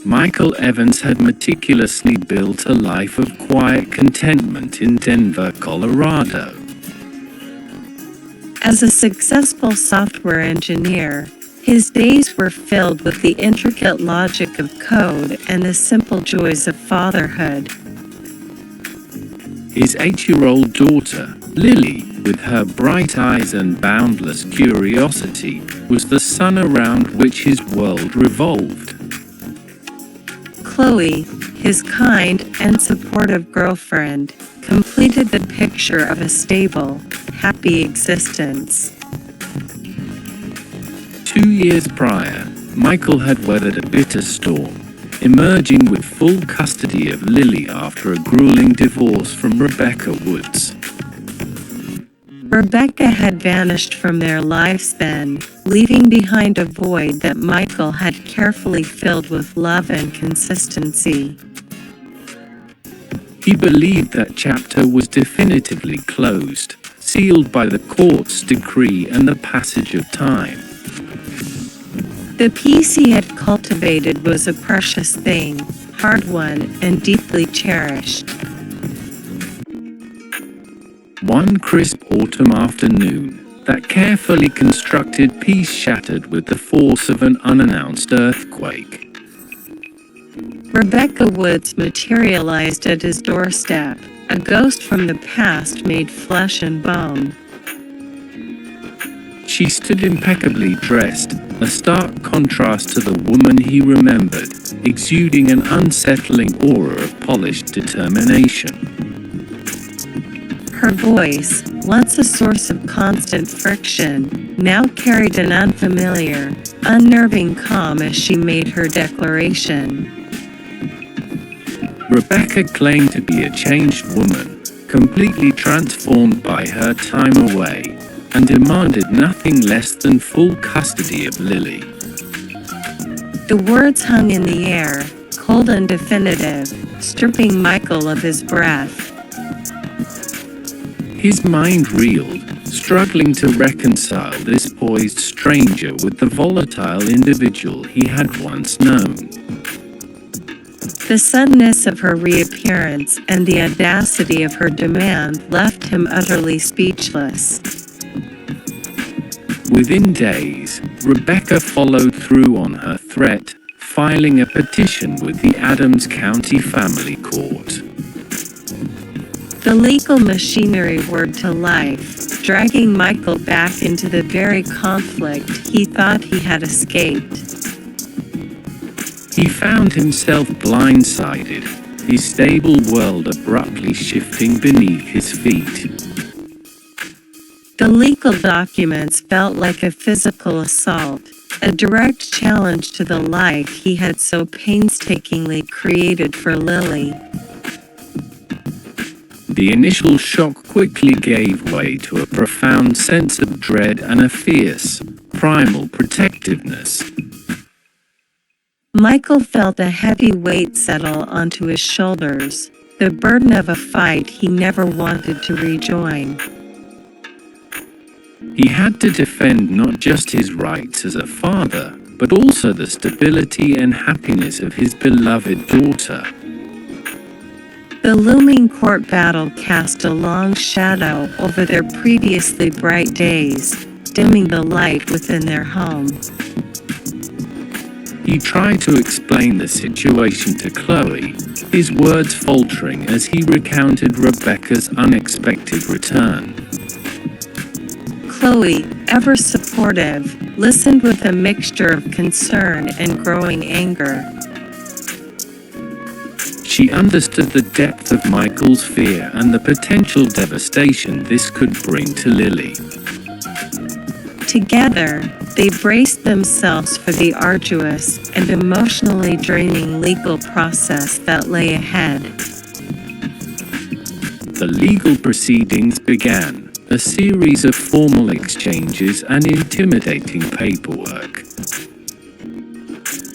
Michael Evans had meticulously built a life of quiet contentment in Denver, Colorado. As a successful software engineer, his days were filled with the intricate logic of code and the simple joys of fatherhood. His 8-year-old daughter, Lily, with her bright eyes and boundless curiosity, was the sun around which his world revolved. Chloe, his kind and supportive girlfriend, completed the picture of a stable, happy existence. 2 years prior, Michael had weathered a bitter storm, emerging with full custody of Lily after a grueling divorce from Rebecca Woods. Rebecca had vanished from their lives then, leaving behind a void that Michael had carefully filled with love and consistency. He believed that chapter was definitively closed, sealed by the court's decree and the passage of time. The peace he had cultivated was a precious thing, hard-won and deeply cherished. One crisp autumn afternoon, that carefully constructed peace shattered with the force of an unannounced earthquake. Rebecca Woods materialized at his doorstep, a ghost from the past made flesh and bone. She stood impeccably dressed, a stark contrast to the woman he remembered, exuding an unsettling aura of polished determination. Her voice, once a source of constant friction, now carried an unfamiliar, unnerving calm as she made her declaration. Rebecca claimed to be a changed woman, completely transformed by her time away, and demanded nothing less than full custody of Lily. The words hung in the air, cold and definitive, stripping Michael of his breath. His mind reeled, struggling to reconcile this poised stranger with the volatile individual he had once known. The suddenness of her reappearance and the audacity of her demand left him utterly speechless. Within days, Rebecca followed through on her threat, filing a petition with the Adams County Family Court. The legal machinery whirred to life, dragging Michael back into the very conflict he thought he had escaped. He found himself blindsided, his stable world abruptly shifting beneath his feet. The legal documents felt like a physical assault, a direct challenge to the life he had so painstakingly created for Lily. The initial shock quickly gave way to a profound sense of dread and a fierce, primal protectiveness. Michael felt a heavy weight settle onto his shoulders, the burden of a fight he never wanted to rejoin. He had to defend not just his rights as a father, but also the stability and happiness of his beloved daughter. The looming court battle cast a long shadow over their previously bright days, dimming the light within their home. He tried to explain the situation to Chloe, his words faltering as he recounted Rebecca's unexpected return. Chloe, ever supportive, listened with a mixture of concern and growing anger. She understood the depth of Michael's fear and the potential devastation this could bring to Lily. Together, they braced themselves for the arduous and emotionally draining legal process that lay ahead. The legal proceedings began, a series of formal exchanges and intimidating paperwork.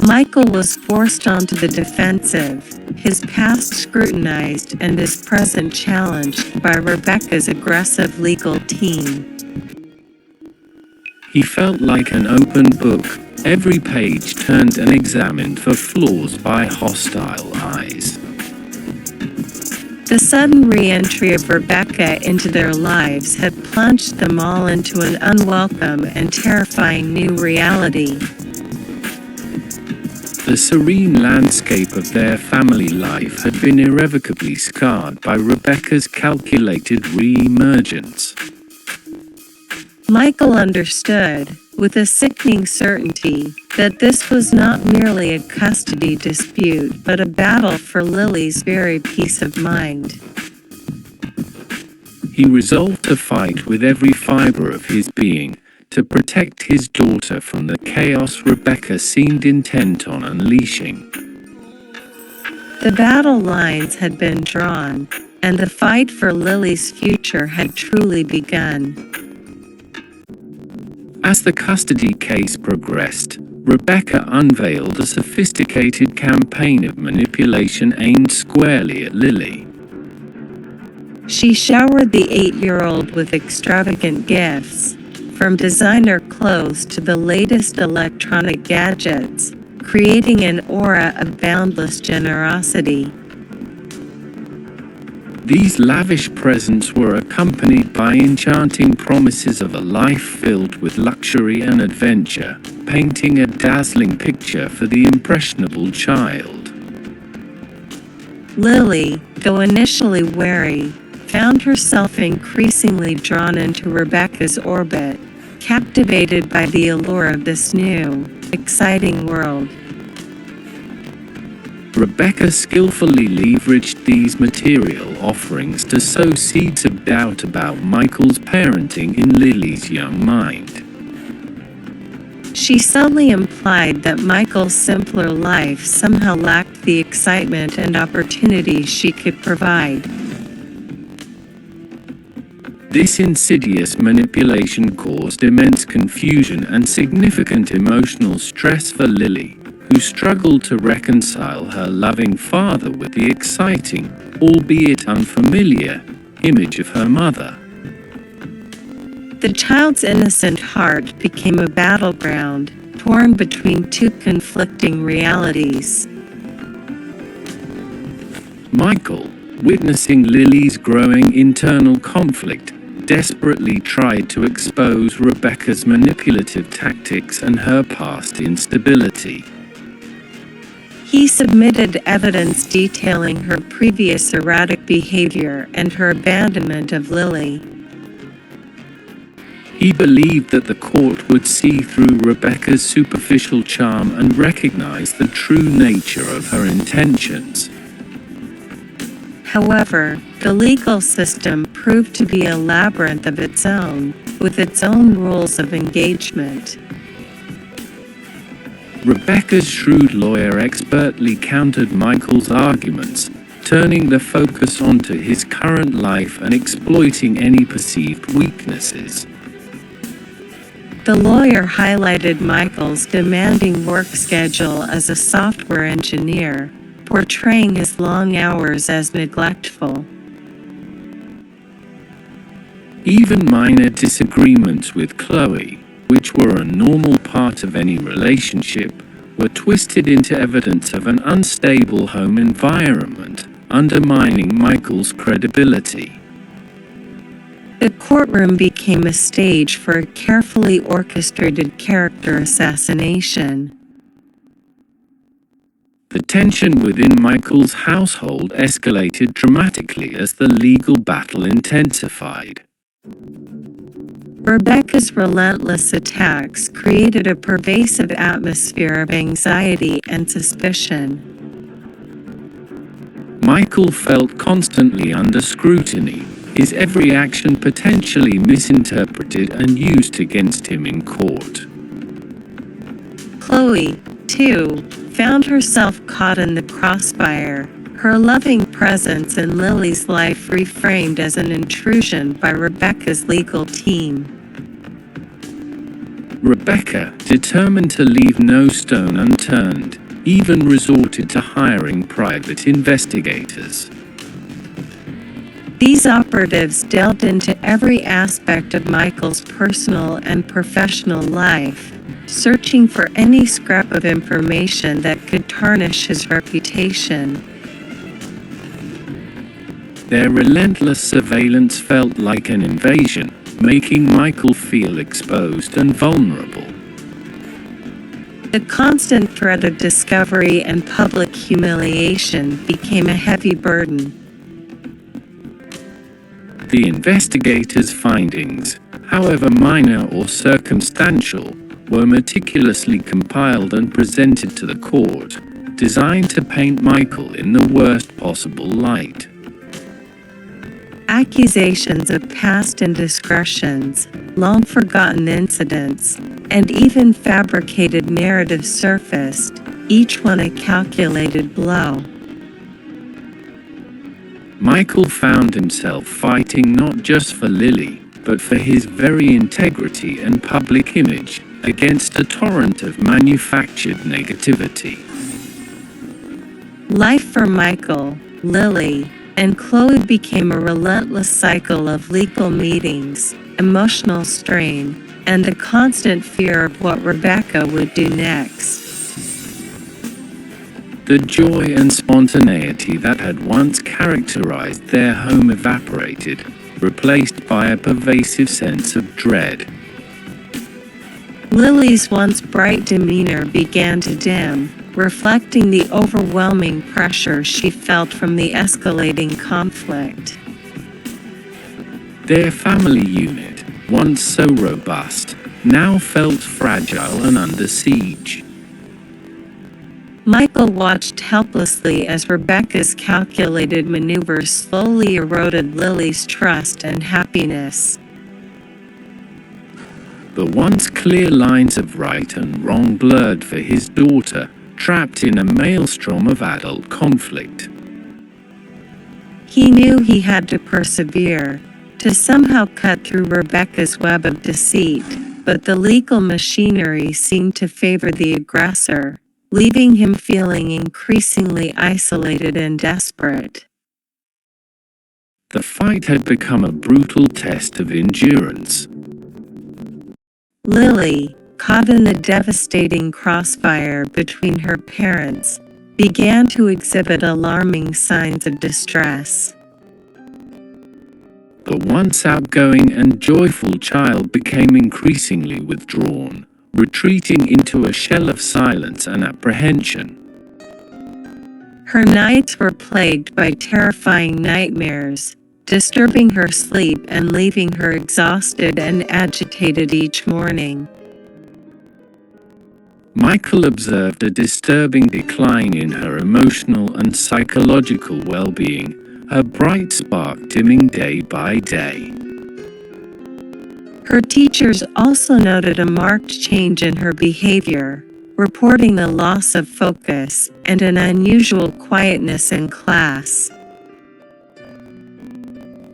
Michael was forced onto the defensive, his past scrutinized and his present challenged by Rebecca's aggressive legal team. He felt like an open book, every page turned and examined for flaws by hostile eyes. The sudden re-entry of Rebecca into their lives had plunged them all into an unwelcome and terrifying new reality. The serene landscape of their family life had been irrevocably scarred by Rebecca's calculated re-emergence. Michael understood, with a sickening certainty, that this was not merely a custody dispute but a battle for Lily's very peace of mind. He resolved to fight with every fiber of his being, to protect his daughter from the chaos Rebecca seemed intent on unleashing. The battle lines had been drawn, and the fight for Lily's future had truly begun. As the custody case progressed, Rebecca unveiled a sophisticated campaign of manipulation aimed squarely at Lily. She showered the 8-year-old with extravagant gifts, from designer clothes to the latest electronic gadgets, creating an aura of boundless generosity. These lavish presents were accompanied by enchanting promises of a life filled with luxury and adventure, painting a dazzling picture for the impressionable child. Lily, though initially wary, found herself increasingly drawn into Rebecca's orbit, captivated by the allure of this new, exciting world. Rebecca skillfully leveraged these material offerings to sow seeds of doubt about Michael's parenting in Lily's young mind. She subtly implied that Michael's simpler life somehow lacked the excitement and opportunities she could provide. This insidious manipulation caused immense confusion and significant emotional stress for Lily, who struggled to reconcile her loving father with the exciting, albeit unfamiliar, image of her mother. The child's innocent heart became a battleground, torn between two conflicting realities. Michael, witnessing Lily's growing internal conflict, desperately tried to expose Rebecca's manipulative tactics and her past instability. He submitted evidence detailing her previous erratic behavior and her abandonment of Lily. He believed that the court would see through Rebecca's superficial charm and recognize the true nature of her intentions. However, the legal system proved to be a labyrinth of its own, with its own rules of engagement. Rebecca's shrewd lawyer expertly countered Michael's arguments, turning the focus onto his current life and exploiting any perceived weaknesses. The lawyer highlighted Michael's demanding work schedule as a software engineer, portraying his long hours as neglectful. Even minor disagreements with Chloe, which were a normal part of any relationship, were twisted into evidence of an unstable home environment, undermining Michael's credibility. The courtroom became a stage for a carefully orchestrated character assassination. The tension within Michael's household escalated dramatically as the legal battle intensified. Rebecca's relentless attacks created a pervasive atmosphere of anxiety and suspicion. Michael felt constantly under scrutiny, his every action potentially misinterpreted and used against him in court. Chloe, too, found herself caught in the crossfire, her loving presence in Lily's life reframed as an intrusion by Rebecca's legal team. Rebecca, determined to leave no stone unturned, even resorted to hiring private investigators. These operatives delved into every aspect of Michael's personal and professional life, searching for any scrap of information that could tarnish his reputation. Their relentless surveillance felt like an invasion, making Michael feel exposed and vulnerable. The constant threat of discovery and public humiliation became a heavy burden. The investigators' findings, however minor or circumstantial, were meticulously compiled and presented to the court, designed to paint Michael in the worst possible light. Accusations of past indiscretions, long-forgotten incidents, and even fabricated narratives surfaced, each one a calculated blow. Michael found himself fighting not just for Lily, but for his very integrity and public image, against a torrent of manufactured negativity. Life for Michael, Lily, and Chloe became a relentless cycle of legal meetings, emotional strain, and the constant fear of what Rebecca would do next. The joy and spontaneity that had once characterized their home evaporated, replaced by a pervasive sense of dread. Lily's once bright demeanor began to dim, reflecting the overwhelming pressure she felt from the escalating conflict. Their family unit, once so robust, now felt fragile and under siege. Michael watched helplessly as Rebecca's calculated maneuvers slowly eroded Lily's trust and happiness. The once clear lines of right and wrong blurred for his daughter, trapped in a maelstrom of adult conflict. He knew he had to persevere, to somehow cut through Rebecca's web of deceit, but the legal machinery seemed to favor the aggressor, leaving him feeling increasingly isolated and desperate. The fight had become a brutal test of endurance. Lily, caught in the devastating crossfire between her parents, began to exhibit alarming signs of distress. The once outgoing and joyful child became increasingly withdrawn, retreating into a shell of silence and apprehension. Her nights were plagued by terrifying nightmares, disturbing her sleep and leaving her exhausted and agitated each morning. Michael observed a disturbing decline in her emotional and psychological well-being, her bright spark dimming day by day. Her teachers also noted a marked change in her behavior, reporting a loss of focus and an unusual quietness in class.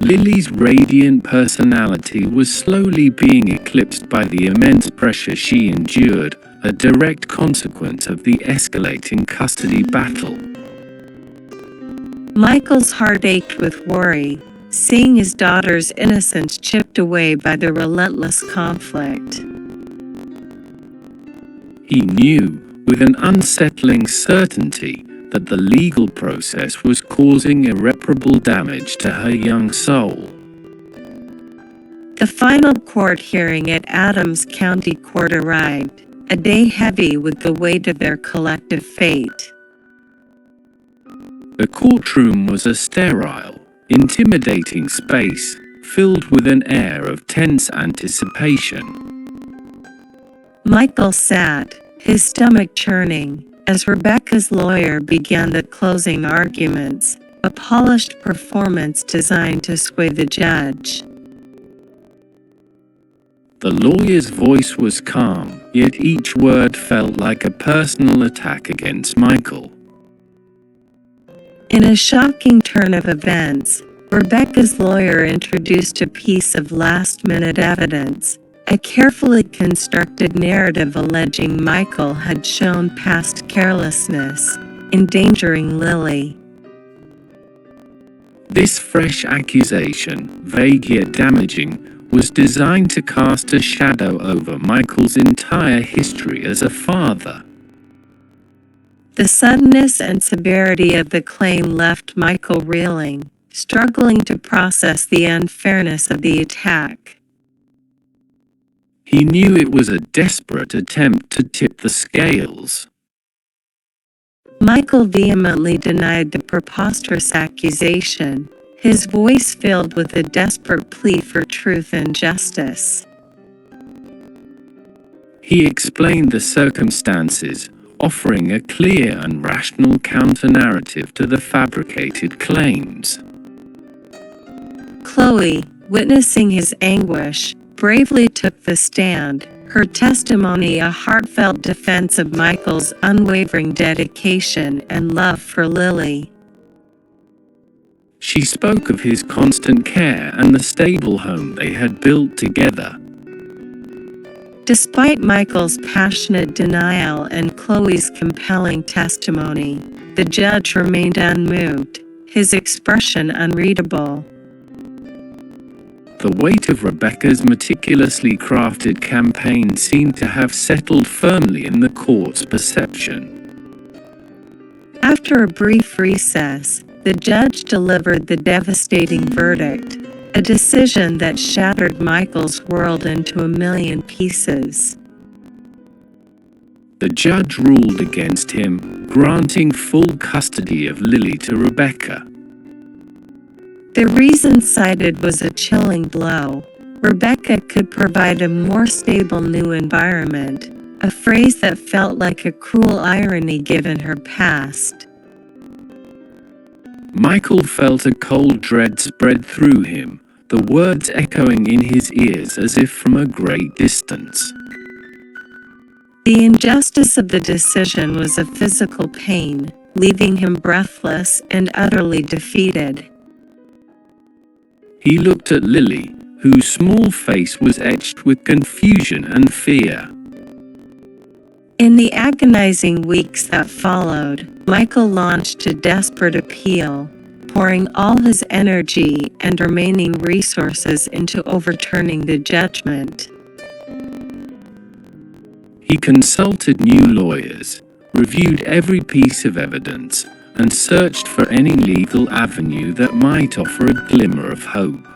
Lily's radiant personality was slowly being eclipsed by the immense pressure she endured, a direct consequence of the escalating custody battle. Michael's heart ached with worry, seeing his daughter's innocence chipped away by the relentless conflict. He knew, with an unsettling certainty, that the legal process was causing irreparable damage to her young soul. The final court hearing at Adams County Court arrived, a day heavy with the weight of their collective fate. The courtroom was a sterile, intimidating space, filled with an air of tense anticipation. Michael sat, his stomach churning, as Rebecca's lawyer began the closing arguments, a polished performance designed to sway the judge. The lawyer's voice was calm, yet each word felt like a personal attack against Michael. In a shocking turn of events, Rebecca's lawyer introduced a piece of last-minute evidence, a carefully constructed narrative alleging Michael had shown past carelessness, endangering Lily. This fresh accusation, vague yet damaging, was designed to cast a shadow over Michael's entire history as a father. The suddenness and severity of the claim left Michael reeling, struggling to process the unfairness of the attack. He knew it was a desperate attempt to tip the scales. Michael vehemently denied the preposterous accusation, his voice filled with a desperate plea for truth and justice. He explained the circumstances, offering a clear and rational counter-narrative to the fabricated claims. Chloe, witnessing his anguish, bravely took the stand, her testimony a heartfelt defense of Michael's unwavering dedication and love for Lily. She spoke of his constant care and the stable home they had built together. Despite Michael's passionate denial and Chloe's compelling testimony, the judge remained unmoved, his expression unreadable. The weight of Rebecca's meticulously crafted campaign seemed to have settled firmly in the court's perception. After a brief recess, the judge delivered the devastating verdict, a decision that shattered Michael's world into a million pieces. The judge ruled against him, granting full custody of Lily to Rebecca. The reason cited was a chilling blow. Rebecca could provide a more stable new environment, a phrase that felt like a cruel irony given her past. Michael felt a cold dread spread through him, the words echoing in his ears as if from a great distance. The injustice of the decision was a physical pain, leaving him breathless and utterly defeated. He looked at Lily, whose small face was etched with confusion and fear. In the agonizing weeks that followed, Michael launched a desperate appeal, pouring all his energy and remaining resources into overturning the judgment. He consulted new lawyers, reviewed every piece of evidence, and searched for any legal avenue that might offer a glimmer of hope.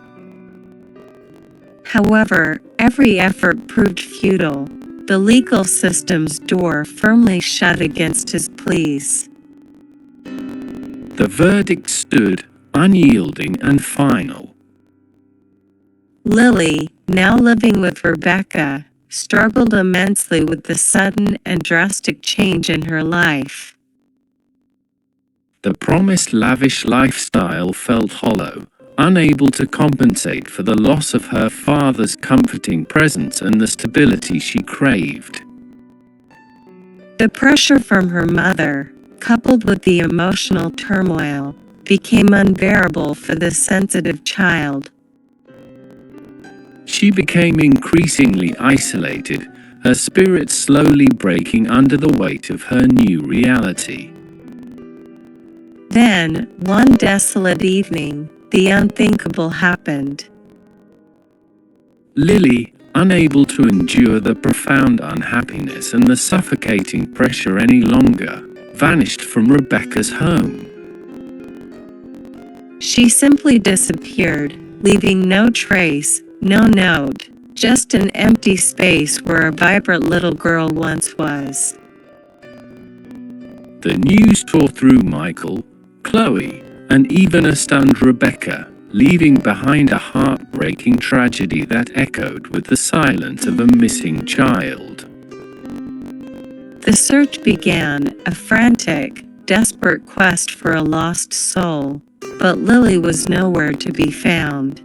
However, every effort proved futile, the legal system's door firmly shut against his pleas. The verdict stood, unyielding and final. Lily, now living with Rebecca, struggled immensely with the sudden and drastic change in her life. The promised lavish lifestyle felt hollow, unable to compensate for the loss of her father's comforting presence and the stability she craved. The pressure from her mother, coupled with the emotional turmoil, became unbearable for the sensitive child. She became increasingly isolated, her spirit slowly breaking under the weight of her new reality. Then, one desolate evening, the unthinkable happened. Lily, unable to endure the profound unhappiness and the suffocating pressure any longer, vanished from Rebecca's home. She simply disappeared, leaving no trace, no note, just an empty space where a vibrant little girl once was. The news tore through Michael, Chloe, and even a stunned Rebecca, leaving behind a heartbreaking tragedy that echoed with the silence of a missing child. The search began, a frantic, desperate quest for a lost soul, but Lily was nowhere to be found.